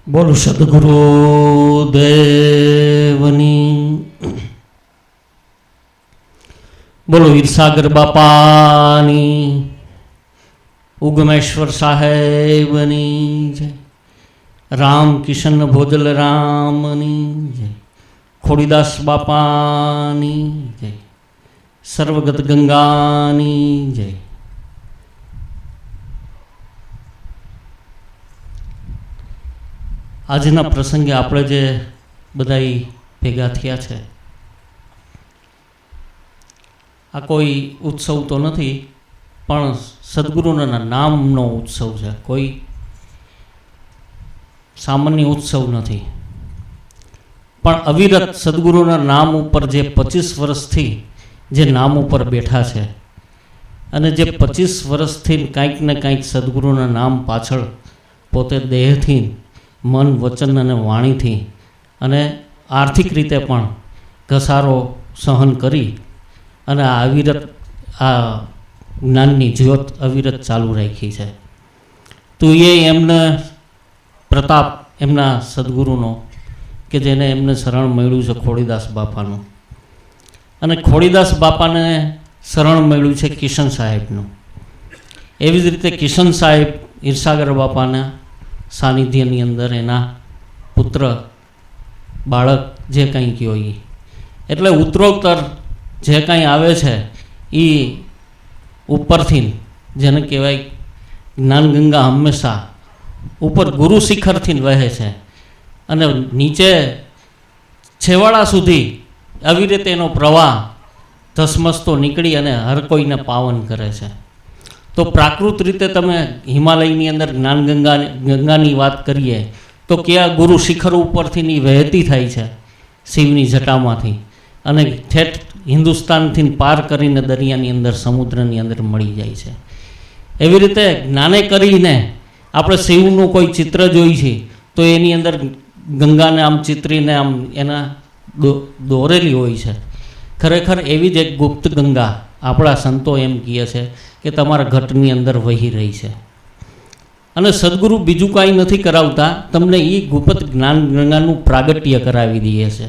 બોલો સદગુરુ દેવની, બોલો વીરસાગર બાપાની, ઉગમેશ્વર સાહેબની જય, રામ કિશન ભોજલ રામની જય, ખોડીદાસ બાપાની જય, સર્વગત ગંગાની જય. આજના પ્રસંગે આપણે જે બધા ભેગા થયા છે, આ કોઈ ઉત્સવ તો નથી, પણ સદગુરુના નામનો ઉત્સવ છે. કોઈ સામાન્ય ઉત્સવ નથી, પણ અવિરત સદગુરુના નામ ઉપર જે 25 વર્ષથી જે નામ ઉપર બેઠા છે, અને જે 25 વર્ષથી કાંઈક ને કાંઈક સદગુરુના નામ પાછળ પોતે દેહથી, મન, વચન અને વાણીથી અને આર્થિક રીતે પણ ઘસારો સહન કરી અને આ અવિરત આ જ્ઞાનની જ્યોત અવિરત ચાલુ રાખી છે. તો એમને પ્રતાપ એમના સદગુરુનો કે જેને એમને શરણ મળ્યું છે ખોડીદાસ બાપાનું, અને ખોડીદાસ બાપાને શરણ મળ્યું છે કિશન સાહેબનું. એવી જ રીતે કિશન સાહેબ ઈર્ષાગર બાપાના સાનિધ્યની અંદર એના પુત્ર બાળક જે કંઈ કહો એ, એટલે ઉત્તરોત્તર જે કંઈ આવે છે એ ઉપરથી જેને કહેવાય જ્ઞાનગંગા હંમેશા ઉપર ગુરુ શિખરથી વહે છે અને નીચે છેવાડા સુધી આવી રીતે એનો પ્રવાહ ધસમસતો નીકળી અને હર કોઈને પાવન કરે છે. તો પ્રાકૃત રીતે તમે હિમાલયની અંદર ગંગાની વાત કરીએ તો કયા ગુરુ શિખર ઉપરથી વહેતી થાય છે શિવની જટામાંથી, અને ઠેઠ હિન્દુસ્તાનથી પાર કરીને દરિયાની અંદર, સમુદ્રની અંદર મળી જાય છે. એવી રીતે જ્ઞાને કરીને આપણે શિવનું કોઈ ચિત્ર જોઈ છે તો એની અંદર ગંગાને આમ ચિત્રીને આમ એના દોરેલી હોય છે. ખરેખર એવી જ એક ગુપ્ત ગંગા આપણા સંતો એમ કહે છે કે તમારા ઘટની અંદર વહી રહી છે. અને સદગુરુ બીજું કાંઈ નથી કરાવતા, તમને એ ગુપ્ત જ્ઞાન ગંગાનું પ્રાગટ્ય કરાવી દે છે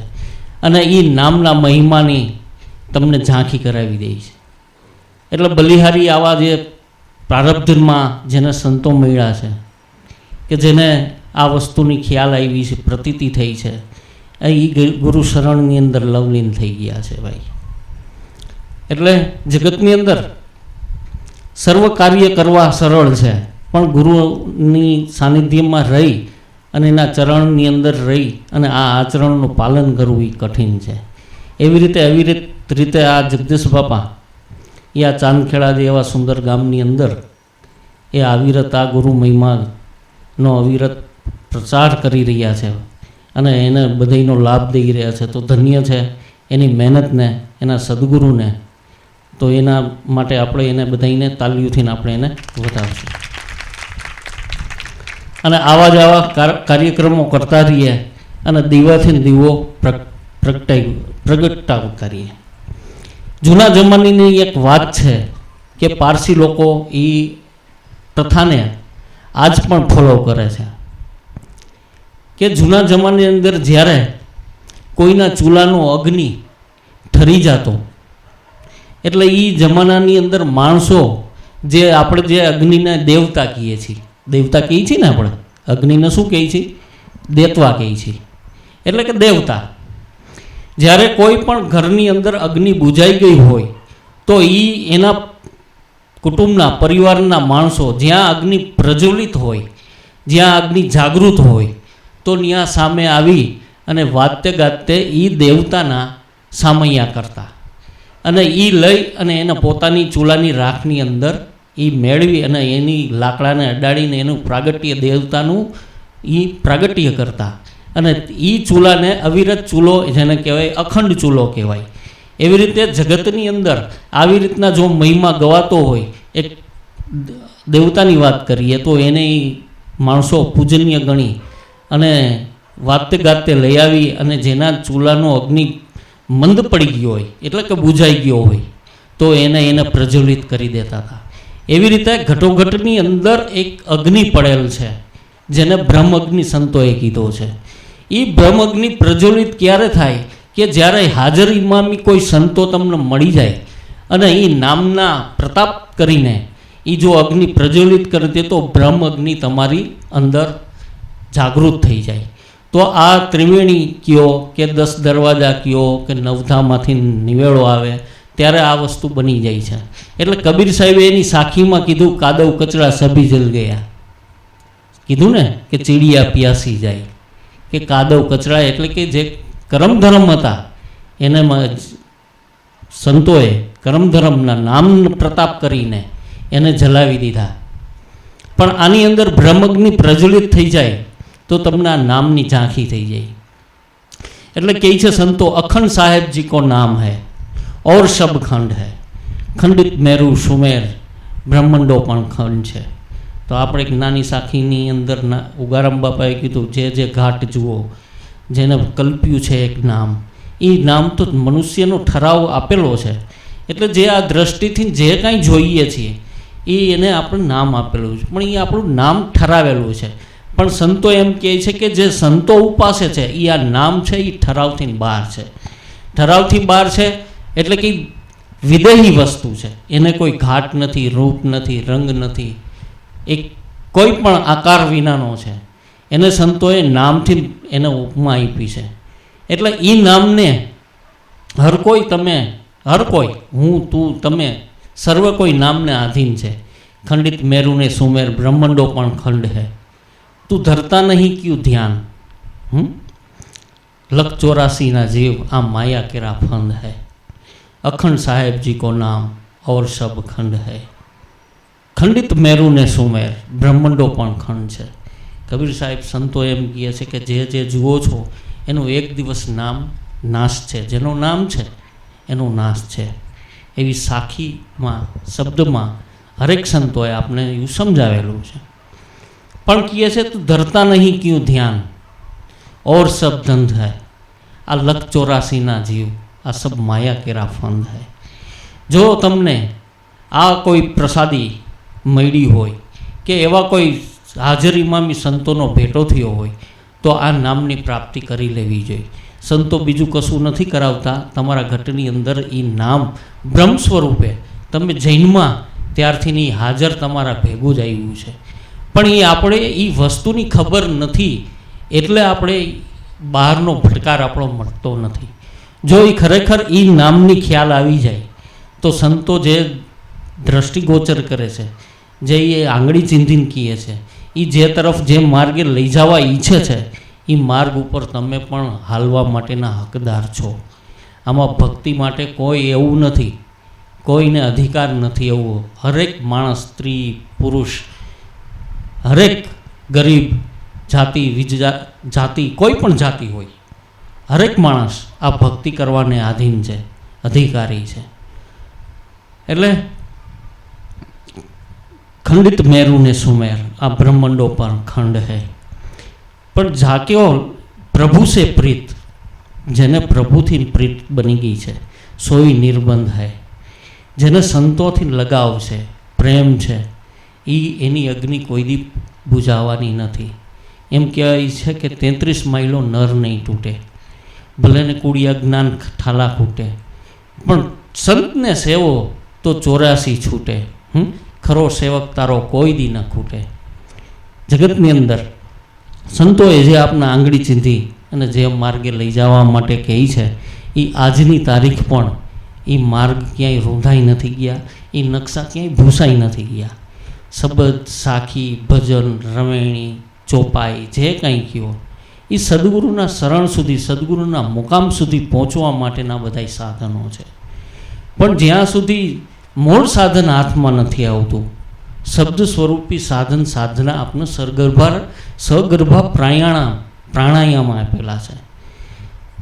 અને એ નામના મહિમાની તમને ઝાંખી કરાવી દે છે. એટલે બલિહારી આવા જે પ્રારબ્ધમાં જેને સંતો મળ્યા છે કે જેને આ વસ્તુની ખ્યાલ આવી છે, પ્રતીતિ થઈ છે, એ ગુરુ શરણની અંદર લવલીન થઈ ગયા છે ભાઈ. એટલે જગતની અંદર સર્વ કાર્ય કરવા સરળ છે, પણ ગુરુની સાનિધ્યમાં રહી અને એના ચરણની અંદર રહી અને આ આચરણનું પાલન કરવું એ કઠિન છે. એવી રીતે આ જગદીશ બાપા એ આ ચાંદખેડા જેવા સુંદર ગામની અંદર એ અવિરત આ ગુરુ મહિમાનો અવિરત પ્રચાર કરી રહ્યા છે અને એને બધાનો લાભ દઈ રહ્યા છે. તો ધન્ય છે એની મહેનતને, એના સદગુરુને. તો એના માટે આપણે એને બધાને તાલીઓથી આપણે એને વધારશું અને આવા જ આવા કાર્યક્રમો કરતા રહીએ અને દીવાથી દીવો પ્રગટાવ કરીએ. જૂના જમાનાની એક વાત છે કે પારસી લોકો એ પ્રથાને આજ પણ ફોલો કરે છે કે જૂના જમાનાની અંદર જ્યારે કોઈના ચૂલાનો અગ્નિ ઠરી જતો, એટલે એ જમાનાની અંદર માણસો જે આપણે જે અગ્નિને દેવતા કહીએ છીએ, દેવતા કહીએ છીએ ને આપણે અગ્નિને શું કહીએ છીએ? દેતવા કહીએ છીએ, એટલે કે દેવતા. જ્યારે કોઈ પણ ઘરની અંદર અગ્નિ બુઝાઈ ગઈ હોય તો એ એના કુટુંબના, પરિવારના માણસો જ્યાં અગ્નિ પ્રજ્વલિત હોય, જ્યાં અગ્નિ જાગૃત હોય, તો ત્યાં સામે આવી અને વાતે ગાતે એ દેવતાના સામૈયા કરતા અને એ લઈ અને એને પોતાની ચૂલાની રાખની અંદર એ મેળવી અને એની લાકડાને અડાડીને એનું પ્રાગટ્ય દેવતાનું એ પ્રાગટ્ય કરતા અને એ ચૂલાને અવિરત ચૂલો જેને કહેવાય અખંડ ચૂલો કહેવાય. એવી રીતે જગતની અંદર આવી રીતના જો મહિમા ગવાતો હોય, એક દેવતાની વાત કરીએ તો એને માણસો પૂજનીય ગણી અને વાતે ગાતે લઈ આવી અને જેના ચૂલાનો અગ્નિ મંદ પડી ગયો હોય એટલે કે બુઝાઈ ગયો હોય તો એને પ્રજ્વલિત કરી દેતા હતા. એવી રીતે ઘટોઘટની અંદર એક અગ્નિ પડેલ છે, જેને બ્રહ્મ અગ્નિ સંતોએ કીધો છે. એ બ્રહ્મ અગ્નિ પ્રજ્વલિત ક્યારે થાય કે જ્યારે હાજર ઇમામી કોઈ સંતો તમને મળી જાય અને એ નામના પ્રતાપ કરીને એ જો અગ્નિ પ્રજ્વલિત કરી દે તો બ્રહ્મ અગ્નિ તમારી અંદર જાગૃત થઈ જાય. તો આ ત્રિવેણી કયો કે 10 દરવાજા કયો કે નવધામાંથી નિવેળો આવે ત્યારે આ વસ્તુ બની જાય છે. એટલે કબીર સાહેબે એની સાખીમાં કીધું, કાદવ કચરા સભી જલ ગયા. કીધું ને કે ચીડિયા પ્યાસી જાય, કે કાદવ કચરા એટલે કે જે કરમ ધર્મ હતા એને સંતોએ કરમ ધર્મના નામ પ્રતાપ કરીને એને જલાવી દીધા. પણ આની અંદર બ્રહ્મગ્નિ પ્રજ્વલિત થઈ જાય તો તમને આ નામની ઝાંખી થઈ જાય. એટલે કહે છે સંતો, અખંડ સાહેબજી કો નામ હૈ और सब खंड है, ખંડિત મેરુ સુમેર બ્રહ્માંડો પણ ખંડ છે. તો આપણે એક નાની સાખીની અંદર ઉગારામ બાપાએ કીધું, જે ઘાટ જુઓ જેને કલ્પ્યું છે એક નામ, એ નામ તો મનુષ્યનો ઠરાવ આપેલો છે. એટલે જે આ દ્રષ્ટિથી જે કાંઈ જોઈએ છીએ એ એને આપણે નામ આપેલું છે, પણ એ આપણું નામ ઠરાવેલું છે. પણ સંતો એમ કહે છે કે જે સંતો ઉપાસે છે એ આ નામ છે એ ઠરાવથી બહાર છે. ઠરાવથી બહાર છે એટલે કે વિદેહી વસ્તુ છે, એને કોઈ ઘાટ નથી, રૂપ નથી, રંગ નથી, એક કોઈ પણ આકાર વિનાનો છે. એને સંતોએ નામથી એને ઉપમા આપી છે. એટલે એ નામને હર કોઈ હું તું તમે સર્વ કોઈ નામને આધીન છે. ખંડિત મેરુને સુમેર બ્રહ્માંડો પણ ખંડ હૈ, તું ધરતા નહીં ક્યું ધ્યાન, લખ 84 જીવ આ માયા કેરા ફંદ હૈ, અખંડ સાહેબજી કો નામ और सब खंड है. ખંડિત મેરુ ને સુમેર બ્રહ્માંડો પણ ખંડ છે. કબીર સાહેબ સંતો એમ કહે છે કે જે જુઓ છો એનું એક દિવસ નામ નાશ છે, જેનું નામ છે એનું નાશ છે. એવી સાખીમાં શબ્દમાં હરેક સંતોએ આપણે એવું સમજાવેલું છે. પણ કહે છે તું ધરતા નહીં ક્યું ધ્યાન और सब धंध है, આ લખ 84 જીવ આ સબ માયા કેરા ફંદ હૈ. જો તમને આ કોઈ પ્રસાદી મળી હોય કે એવા કોઈ હાજર ઇમામી સંતોનો ભેટો થયો હોય તો આ નામની પ્રાપ્તિ કરી લેવી જોઈએ. સંતો બીજું કશું નથી કરાવતા, તમારા ઘટની અંદર એ નામ બ્રહ્મ સ્વરૂપે તમે જૈનમાં ત્યારથી હાજર તમારા ભેગું જ આવ્યું છે. પણ એ આપણે એ વસ્તુની ખબર નથી એટલે આપણે બહારનો ભટકાર આપણો મળતો નથી. જો એ ખરેખર એ નામની ખ્યાલ આવી જાય તો સંતો જે દ્રષ્ટિગોચર કરે છે, જે એ આંગળી ચીંધીને કહે છે, એ જે તરફ જે માર્ગે લઈ જવા ઈચ્છે છે એ માર્ગ ઉપર તમે પણ હાલવા માટેના હકદાર છો. આમાં ભક્તિ માટે કોઈ એવું નથી, કોઈને અધિકાર નથી એવો. હરેક માણસ, સ્ત્રી, પુરુષ, હરેક ગરીબ, જાતિ જાતિ કોઈ પણ જાતિ હોય, હરેક માણસ આ ભક્તિ કરવાને આધીન છે, અધિકારી છે. એટલે ખંડિત મેરુ ને સુમેર આ બ્રહ્માંડો પર ખંડ હૈ. પણ ઝાક્યો પ્રભુ સે પ્રીત, જેને પ્રભુથી પ્રીત બની ગઈ છે, સોઈ નિર્બંધ હૈ. જેને સંતોથી લગાવ છે, પ્રેમ છે, એની અગ્નિ કોઈ દી બુઝાવાની નથી. એમ કહેવાય છે કે 33 માઇલો નર નહીં તૂટે, ભલે ને કુડિયા જ્ઞાન ઠાલા ખૂટે, પણ સંતને સેવો તો 84 છૂટે. ખરો સેવક તારો કોઈ દી ન ખૂટે. જગતની અંદર સંતોએ જે આપના આંગળી ચીંધી અને જે માર્ગે લઈ જવા માટે કહે છે એ આજની તારીખ પણ એ માર્ગ ક્યાંય રૂંધાઈ નથી ગયા, એ નકશા ક્યાંય ભૂસાઈ નથી ગયા. શબ્દ, સાખી, ભજન, રમેણી, ચોપાઈ, જે કંઈ કહો એ સદગુરુના શરણ સુધી, સદગુરુના મુકામ સુધી પહોંચવા માટેના બધા સાધનો છે. પણ જ્યાં સુધી મૂળ સાધન હાથમાં નથી આવતું, શબ્દ સ્વરૂપી સાધન સાધના આપણે સગર્ભા પ્રાણાયામ આપેલા છે.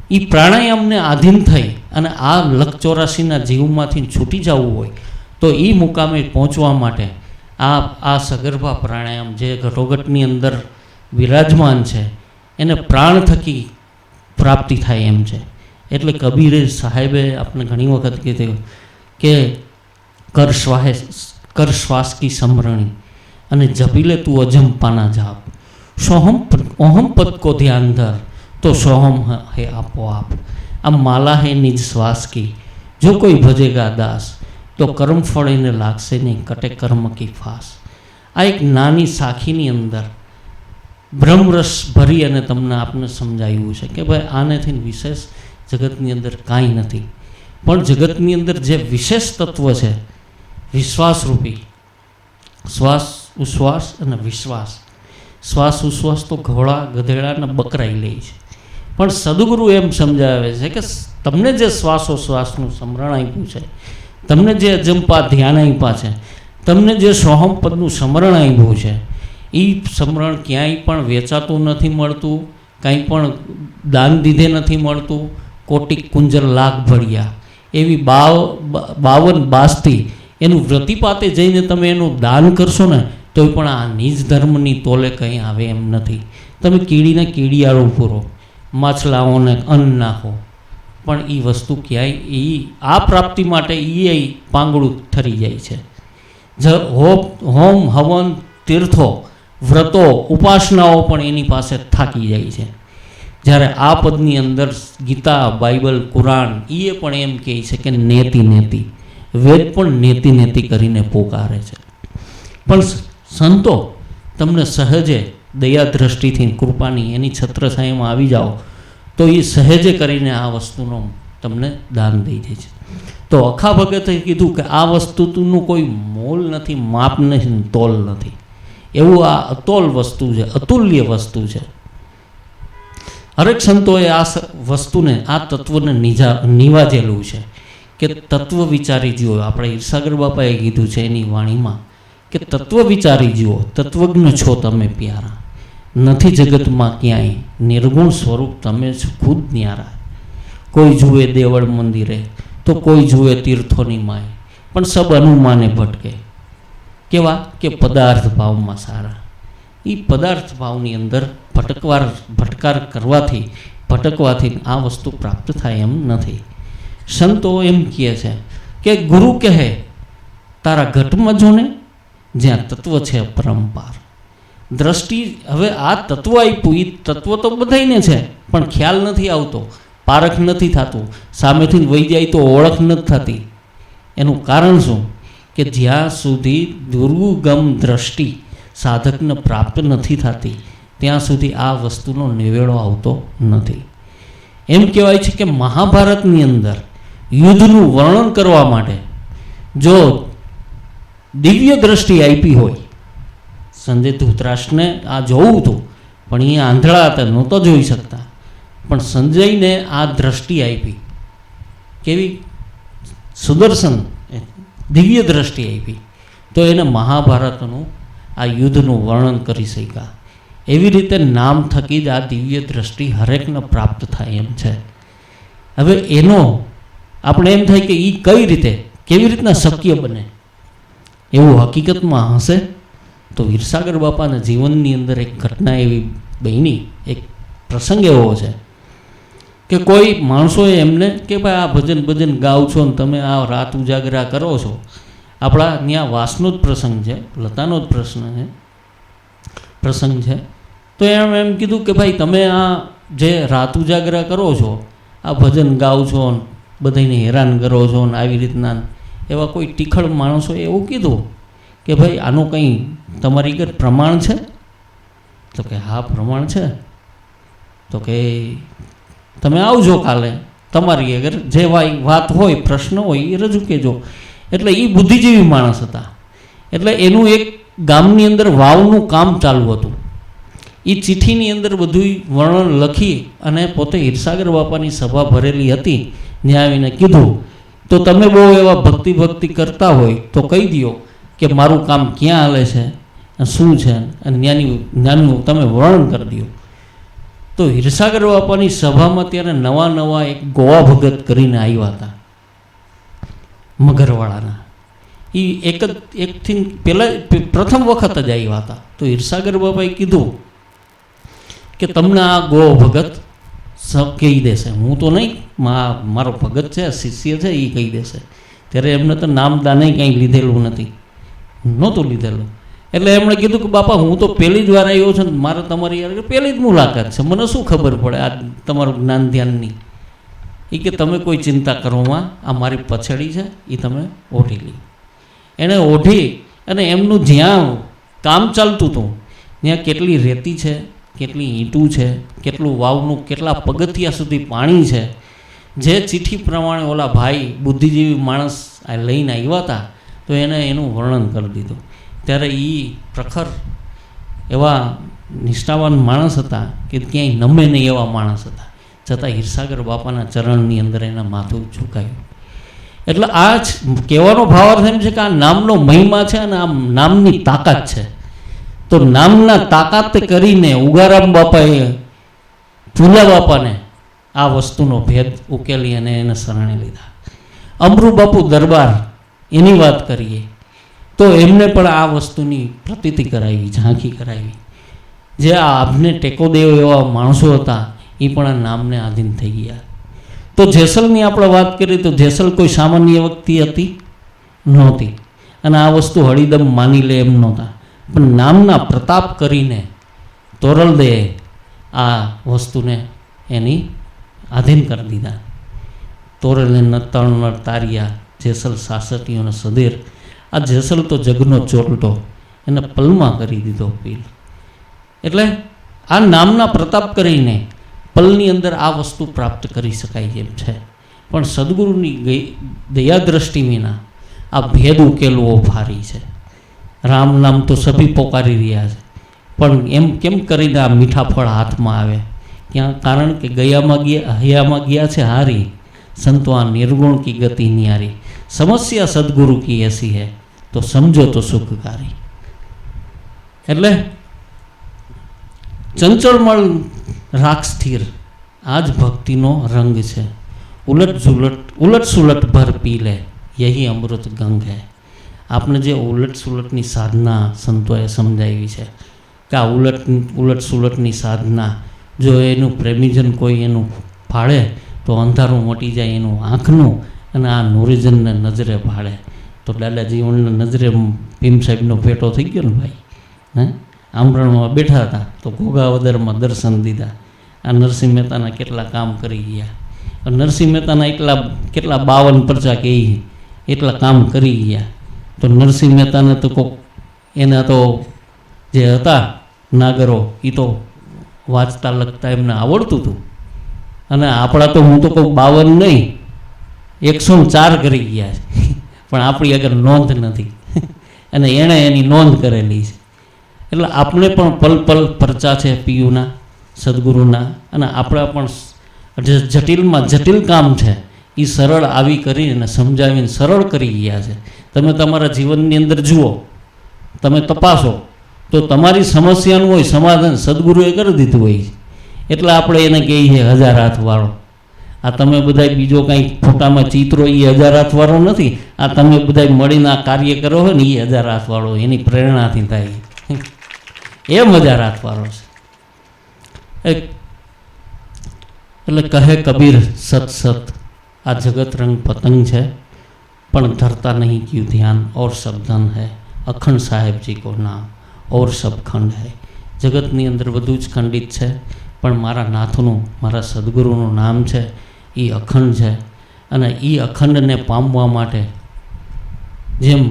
એ પ્રાણાયામને આધીન થઈ અને આ લખ 84 જીવમાંથી છૂટી જવું હોય તો એ મુકામે પહોંચવા માટે આ સગર્ભા પ્રાણાયામ જે ઘટોઘટની અંદર વિરાજમાન છે એને પ્રાણ થકી પ્રાપ્તિ થાય એમ છે. એટલે કબીરે સાહેબે આપણે ઘણી વખત કીધું કે कर श्वास की समरणी અને જપી લે તું અજંપાના જાપ. ઓહમ પદ કો ધ્યાન ધર તો સોહમ હે આપોઆપ. આ માલા હે નિજ શ્વાસ કી જો કોઈ ભજેગા દાસ તો કર્મ ફળ એને લાગશે નહીં કટે કર્મ કી ફાસ. આ એક નાની સાખીની અંદર બ્રહ્મરસ ભરી અને તમને આપને સમજાવ્યું છે કે ભાઈ આનેથી વિશેષ જગતની અંદર કાંઈ નથી. પણ જગતની અંદર જે વિશેષ તત્વ છે વિશ્વાસરૂપી, શ્વાસ ઉશ્વાસ અને વિશ્વાસ. શ્વાસ ઉશ્વાસ તો ઘોડા ગધેડા અને બકરાઈ લે છે, પણ સદગુરુ એમ સમજાવે છે કે તમને જે શ્વાસોશ્વાસનું સમરણ આપ્યું છે, તમને જે અજંપા ધ્યાન આપ્યા છે, તમને જે સોહમ પદનું સમરણ આપ્યું છે, એ સમરણ ક્યાંય પણ વેચાતું નથી મળતું, કાંઈ પણ દાન દીધે નથી મળતું. કોટિક કુંજર લાખ ભળ્યા એવી 52 બાસથી એનું વ્રતિપાતે જઈને તમે એનું દાન કરશો ને તો પણ આ નિજ ધર્મની તોલે કંઈ આવે એમ નથી. તમે કીડીને કીડિયાળું પૂરો, માછલાઓને અન્ન નાખો, પણ એ વસ્તુ ક્યાંય આ પ્રાપ્તિ માટે એ પાંગળું ઠરી જાય છે. હોમ હવન તીર્થો વ્રતો ઉપાસનાઓ પણ એની પાસે થાકી જાય છે. જ્યારે આ પદની અંદર ગીતા, બાઇબલ, કુરાન એ પણ એમ કહે છે કે નેતિ નેતિ, વેદ પણ નેતિ નેતિ કરીને પોકારે છે. પણ સંતો તમને સહજે દયા દ્રષ્ટિથી કૃપાની એની છત્રછાયામાં આવી જાઓ તો એ સહેજે કરીને આ વસ્તુનો તમને દાન દઈ દે છે. તો અખા ભગતે કીધું કે આ વસ્તુનું કોઈ મોલ નથી, માપ નથી, તોલ નથી. એવું આ અતોલ વસ્તુ છે, અતુલ્ય વસ્તુ છે. હરેક સંતોએ આ વસ્તુને, આ તત્વને નિવાજેલું છે કે તત્વ વિચારી જુઓ. આપણે ઈર્ષાગર બાપાએ કીધું છે એની વાણીમાં કે તત્વ વિચારી જુઓ, તત્વજ્ઞ છો તમે પ્યારા, નથી જગતમાં ક્યાંય, નિર્ગુણ સ્વરૂપ તમે છો ખુદ ન્યારા. કોઈ જુએ દેવળ મંદિરે તો કોઈ જુએ તીર્થોની માય, પણ સબ અનુમાને ભટકે. કેવા કે પદાર્થ ભાવમાં સારા. એ પદાર્થ ભાવની અંદર ભટકવાથી આ વસ્તુ પ્રાપ્ત થાય એમ નથી. સંતો એમ કહે છે કે ગુરુ કહે તારા ઘટમાં જોને જ્યાં તત્વ છે પરંપાર. દ્રષ્ટિ, હવે આ તત્વ આપ્યું, એ તત્વ તો બધાયને છે પણ ખ્યાલ નથી આવતો, પારખ નથી થતું, સામેથી વહી જાય તો ઓળખ નથી થતી. એનું કારણ શું કે જ્યાં સુધી દુર્ગમ દ્રષ્ટિ સાધકને પ્રાપ્ત નથી થતી ત્યાં સુધી આ વસ્તુનો નિવેડો આવતો નથી. એમ કહેવાય છે કે મહાભારતની અંદર યુદ્ધનું વર્ણન કરવા માટે જો દિવ્ય દ્રષ્ટિ આપી હોય, સંજય ધૃતરાષ્ટ્રને આ જોવું હતું પણ એ આંધળા હતા, નહોતો જોઈ શકતા, પણ સંજયને આ દ્રષ્ટિ આપી. કેવી સુદર્શન દિવ્ય દ્રષ્ટિ આપી તો એને મહાભારતનું આ યુદ્ધનું વર્ણન કરી શક્યા. એવી રીતે નામ થકી જ આ દિવ્ય દ્રષ્ટિ હરેકને પ્રાપ્ત થાય એમ છે. હવે એનો આપણે એમ થાય કે એ કઈ રીતે, કેવી રીતના શક્ય બને, એવું હકીકતમાં હશે તો ઈર્ષાગર બાપાના જીવનની અંદર એક ઘટના એવી બની, એક પ્રસંગ એવો છે કે કોઈ માણસોએ એમને કે ભાઈ આ ભજન ગાવ છો ને તમે આ રાત ઉજાગરા કરો છો, આપણા ત્યાં વાસનો જ પ્રસંગ છે, લતાનો જ પ્રસંગ છે. તો એમ કીધું કે ભાઈ તમે આ જે રાત ઉજાગરા કરો છો, આ ભજન ગાવ છો ને બધાને હેરાન કરો છો ને આવી રીતના, એવા કોઈ ટીખળ માણસોએ એવું કીધું કે ભાઈ આનું કંઈ તમારી ઘર પ્રમાણ છે? તો કે હા પ્રમાણ છે. તો કે તમે આવજો કાલે, તમારી અગર જે વાત હોય, પ્રશ્ન હોય એ રજૂ કહેજો. એટલે એ બુદ્ધિજીવી માણસ હતા. એટલે એનું એક ગામની અંદર વાવનું કામ ચાલુ હતું. એ ચિઠ્ઠીની અંદર બધું વર્ણન લખી અને પોતે ઈર્ષાગર બાપાની સભા ભરેલી હતી, ત્યાં આવીને કીધું. તો તમે બહુ એવા ભક્તિ કરતા હોય તો કહી દો કે મારું કામ ક્યાં હાલે છે, શું છે, અને જ્ઞાનનું તમે વર્ણન કરી દો. તો ઈર્ષાગર બાપાની સભામાં ત્યારે નવા એક ગોવા ભગત કરીને આવ્યા હતા મગરવાળાના. એ એકથી પહેલાં પ્રથમ વખત જ આવ્યા હતા. તો ઈર્ષાગર બાપાએ કીધું કે તમને આ ગો ભગત કહી દેશે, હું તો નહીં, મારો ભગત છે, શિષ્ય છે, એ કહી દેશે. ત્યારે એમને તો નામદાને કંઈ લીધેલું નથી. નહોતું લીધેલું. એટલે એમણે કીધું કે બાપા હું તો પહેલી જ વાર આવ્યો છું ને મારે તમારી યાર પહેલી જ મુલાકાત છે, મને શું ખબર પડે આ તમારું જ્ઞાન ધ્યાનની. એ કે તમે કોઈ ચિંતા કરવામાં, આ મારી પછડી છે એ તમે ઓઢી લી. એણે ઓઢી અને એમનું જ્યાં કામ ચાલતું હતું ત્યાં કેટલી રેતી છે, કેટલી ઈંટું છે, કેટલું વાવનું, કેટલા પગથિયા સુધી પાણી છે, જે ચિઠ્ઠી પ્રમાણે ઓલા ભાઈ બુદ્ધિજીવી માણસ લઈને આવ્યા હતા તો એને એનું વર્ણન કરી દીધું. ત્યારે એ પ્રખર એવા નિષ્ઠાવાન માણસ હતા કે ક્યાંય નમે નહીં એવા માણસ હતા, છતાં હીરસાગર બાપાના ચરણની અંદર એના માથું ઝુકાયું. એટલે આ જ કહેવાનો ભાવાર્થ એમ છે કે આ નામનો મહિમા છે અને આ નામની તાકાત છે. તો નામના તાકાત કરીને ઉગારામ બાપાએ ભૂલા બાપાને આ વસ્તુનો ભેદ ઉકેલી અને એને શરણે લીધા. અમરુ બાપુ દરબાર એની વાત કરીએ તો એમને પણ આ વસ્તુની પ્રતીતિ કરાવી, ઝાંખી કરાવી. જે આ આપને ટેકો દેવ એવા માણસો હતા એ પણ આ નામને આધીન થઈ ગયા. તો જેસલની આપણે વાત કરીએ તો જેસલ કોઈ સામાન્ય વ્યક્તિ હતી નહોતી અને આ વસ્તુ હળીદમ માની લે એમ નહોતા, પણ નામના પ્રતાપ કરીને તોરલદેએ આ વસ્તુને એની આધીન કરી દીધા. તોરલે નતણ તારિયા જેસલ સાસટીઓને સધેર. આ જેસલ તો જગનો ચોટલો, એને પલમાં કરી દીધો પીલ. એટલે આ નામના પ્રતાપ કરીને પલની અંદર આ વસ્તુ પ્રાપ્ત કરી શકાય એમ છે. પણ સદગુરુની દયાદ્રષ્ટિ વિના આ ભેદ ઉકેલવો ભારી છે. રામ નામ તો સભી પોકારી રહ્યા છે, પણ એમ કેમ કરીને આ મીઠા ફળ હાથમાં આવે? ક્યાં? કારણ કે ગયામાં ગયા હયામાં ગયા છે હારી, સંતો આ નિર્ગુણ કી ગતિ ન્યારી. સમસ્યા સદગુરુ કી એસી હૈ તો સમજો તો સુખકારી. એટલે ચંચળમળ રાખ સ્થિર, આ જ ભક્તિનો રંગ છે. ઉલટ સુલટ ભર પી લે યહી અમૃત ગંગ હૈ. આપણે જે ઉલટ સુલટની સાધના સંતોએ સમજાવી છે કે આ ઉલટ સુલટની સાધના જો એનું પ્રેમીજન કોઈ એનું ફાળે તો અંધારું મટી જાય એનું આંખનું, અને આ નૂરીજનને નજરે ભાળે. તો દાદાજીવનને નજરે ભીમ સાહેબનો ભેટો થઈ ગયો ને ભાઈ. આમરણમાં બેઠા હતા તો ઘોઘાવદરમાં દર્શન દીધા. આ નરસિંહ મહેતાના કેટલા કામ કરી ગયા. નરસિંહ મહેતાના કેટલા 52 પરચા કે એટલા કામ કરી ગયા. તો નરસિંહ મહેતાને તો કોક એના તો જે હતા નાગરો એ તો વાંચતા લખતા એમને આવડતું હતું, અને આપણા તો હું તો કોઈ 52 નહીં 104 કરી ગયા છે, પણ આપણી આગળ નોંધ નથી અને એણે એની નોંધ કરેલી છે. એટલે આપણે પણ પલ પલ પરચા છે પીયુના, સદગુરુના, અને આપણા પણ જે જટિલમાં જટિલ કામ છે એ સરળ આવી કરીને સમજાવીને સરળ કરી ગયા છે. તમે તમારા જીવનની અંદર જુઓ, તમે તપાસો તો તમારી સમસ્યાનું હોય સમાધાન સદગુરુએ કરી દીધું હોય. એટલે આપણે એને કહીએ 1000 હાથવાળો. આ તમે બધા બીજો કાંઈ ફોટામાં ચિત્રો એ 1000 હાથવાળો નથી. આ તમે બધા મળીને આ કાર્ય કરો હોય ને એ 1000 હાથવાળો, એની પ્રેરણાથી થાય એમ 1000 હાથવાળો છે. એટલે કહે કબીર સત સત, આ જગત રંગ પતંગ છે પણ ધરતા નહીં ક્યું ધ્યાન और सब धन है, અખંડ સાહેબજી કો નામ और सब ખંડ है. જગતની અંદર બધું જ ખંડિત છે પણ મારા નાથનું, મારા સદગુરુનું નામ છે એ અખંડ છે. અને એ અખંડને પામવા માટે જેમ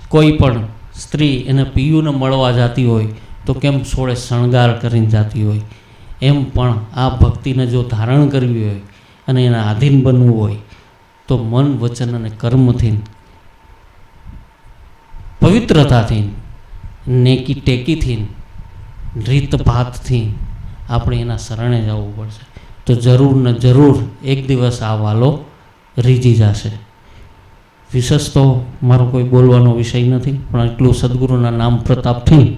કોઈ પણ સ્ત્રી એને પિયુને મળવા જતી હોય તો કેમ સોળે શણગાર કરીને જતી હોય, એમ પણ આ ભક્તિને જો ધારણ કરવી હોય અને એના આધીન બનવું હોય તો મન વચન અને કર્મથી, પવિત્રતાથી, નેકી ટેકીથી, રીત ભાતથી આપણે એના શરણે જવું પડશે. તો જરૂર ને જરૂર એક દિવસ આ વાલો રીઝી જશે. વિશેષ તો મારો કોઈ બોલવાનો વિષય નથી, પણ એટલું સદગુરુના નામ પ્રતાપથી,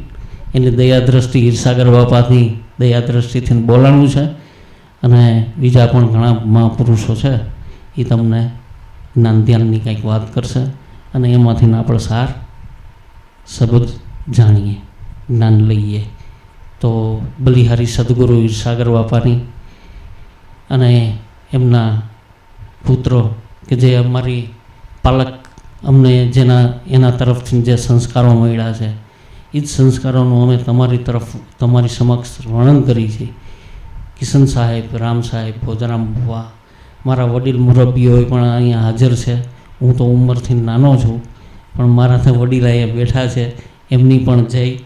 એની દયાદ્રષ્ટિ, હીરસાગર બાપાથી દયાદ્રષ્ટિથી બોલાણું છે. અને બીજા પણ ઘણા મહાપુરુષો છે એ તમને જ્ઞાન ધ્યાનની કંઈક વાત કરશે અને એમાંથી આપણે સાર શબ્દ જાણીએ, જ્ઞાન લઈએ. તો બલિહારી સદગુરુ હીરસાગર બાપાની અને એમના પુત્રો કે જે અમારી પાલક અમને એના તરફથી જે સંસ્કારો મળ્યા છે એ જ સંસ્કારોનું અમે તમારી સમક્ષ વર્ણન કરી છે. કિશન સાહેબ, રામ સાહેબ, ભોજરામ બુવા, મારા વડીલ મુરબ્બીઓ પણ અહીંયા હાજર છે. હું તો ઉંમરથી નાનો છું, પણ મારાથી વડીલ અહીંયા બેઠા છે, એમની પણ જય.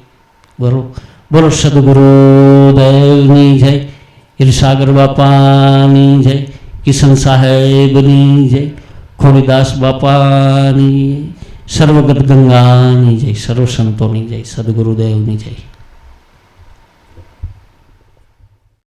બોલો સદગુરુદેવની જય, ઈર્ષાગર બાપાની જય, કિશન સાહેબની જય, ખોડીદાસ બાપાની, સર્વગત ગંગાની જય, સર્વ સંતોની જય, સદગુરુદેવની જય.